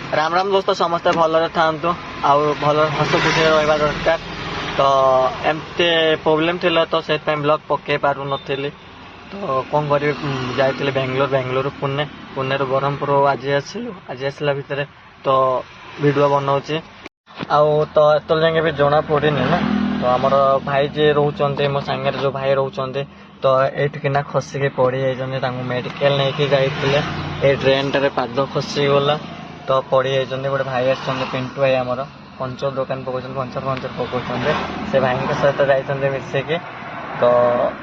राम राम दोस्त समस्ते भलरे थांतु आउ भल हस खुशी रहा दरकार। तो एमती प्रोब्लेम थिला तो से ब्लॉग पकई पारु नथिली। तो कौन करी जाइए बेंगलोर बेंगलोर पुणे पुणे ब्रह्मपुर आज आसला भितर तो वीडियो बनाऊे आउ तो एत जाए भी जना पड़नी ना। तो आमर भाई जी रोचे मो सांगे जो भाई रोचे तो ये खसिकी पड़ी जाइए मेडिकल नहीं जाइए ट्रेन टारे पाद खसीगला तो पड़ी जाइए गोटे भाई आस पिंटू भाई आमर पंचर दुकान पकाउछन पंचर पंचर पकाउछन से भाई सहित जाइए मिसेकी तो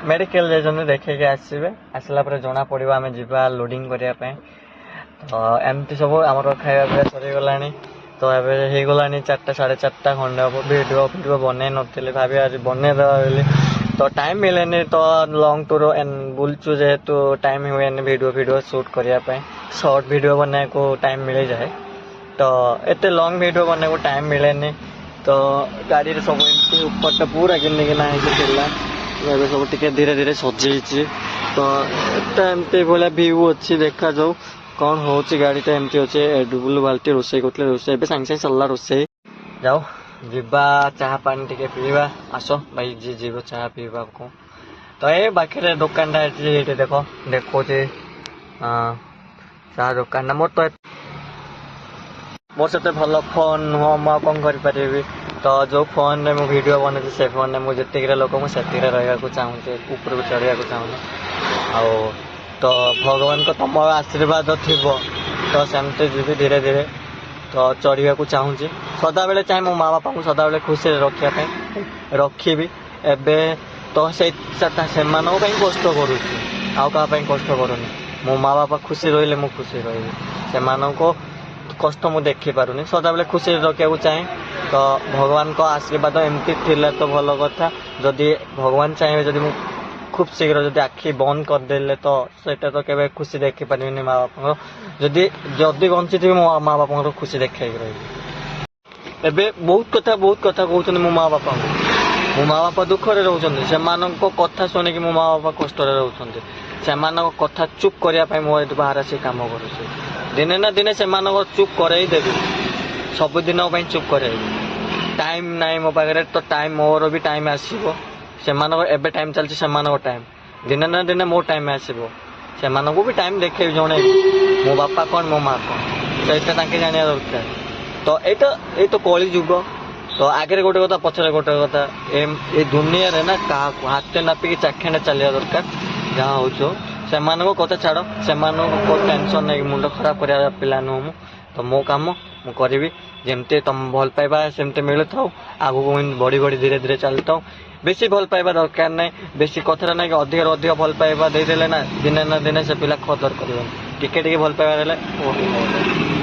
मेडिकल जाइए देखे आसवे आसला जना पड़ो आम जा लोडिंग करने। तो एमती सब आमर खाया पीवा सरीगला तो ये होगला 4टा 4:30 खंडे हम वीडियो वीडियो बन नी भाभी आज बनईदे बोली तो टाइम मिले तो लंग टूर बुलचु जेहेतु टाइम हुए वीडियो वीडियो शूट करने शॉर्ट वीडियो बनने को टाइम मिल जाए तो एत लंग वीडियो बनने को टाइम मिले तो गाड़ी सब ऊपर पूरा गिनिकिना सब टे धीरे धीरे सजे तो एमती भाया भ्यू अच्छी देखा जाऊ कौन हो गाड़ीटा एमती अच्छे डुबुल बाल्टी रोसे करते रोसे ए सागे सागे सरला रोसे जाओ जीवा चाह पानी टे पीवा आस भाई जी जीव चाह पीवा को तो ये बाकी दुकान देख देखो चाह दुकान मोर तो मोर से भल फोन नुह मु कौन करी तो जो फोन में मुझे वीडियो बने से फोन में मुझे जी लोक मुझे रहा चाहूँगी ऊपर को चढ़ा चाहूँ आ तो भगवान को तुम आशीर्वाद थी तो सेमती जी धीरे धीरे तो चढ़ा को चाहूँगी सदा बेले चाहे मो माँ बापा को सदा बेले खुशी रखापी रखी एबे तो से कष्ट करुँ आउ क्या कष्ट करूनी मो माँ बापा खुशी रही मु खुशी रही से कष्ट मु देखी पारुनी सदा बेले खुशी रखा चाहे तो भगवान को आशीर्वाद एमती थिला तो भल कथा जदि भगवान चाहिए जदि खूब शीघ्र जदि आखि बंद करदे तो सेटा तो केवे खुशी देखी पारि माँ बापा जदि जदि बंची थी मो माँ बापा खुशी देखा रही एबे बहुत कथा कहते मो माँ बापा मो माँ बापा दुखरे रोचे से कथा शुणिकी मो माँ बापा कष्ट रोचे से कथा चुप करने मुझे बाहर आसी कम कर दिने ना दिने से चुप करदेवी सबुदिन चुप कर टाइम नाई मो पाखे तो टाइम मोर भी टाइम आसो से एबे टाइम चलती से टाइम दिने ना दिने मो टाइम आसो से भी टाइम देखे जन मो बापा कौन मो माँ कौन से जाना दरकार तो ये तो कली जुग तो आगे गोटे कथा पछरे गोटे कथा ये दुनिया रे ना क्या हाथ नापिकी चाखेंडे चलिया दरकार जहाँ हो से कथा छाड़ से टेंशन नहीं मुंड खराब कर पिला नुह तो मो काम मु करी जमती तुम भल पाइबा सेमती मिलू था आगू बढ़ी बढ़ी धीरे धीरे चलता बेसी भल पाइबा दरकार ना बेसी कथा ना कि अधिक अधिक भल पाइबा देदेले ना दिने से पिला खदर कर टिके भल पाइबा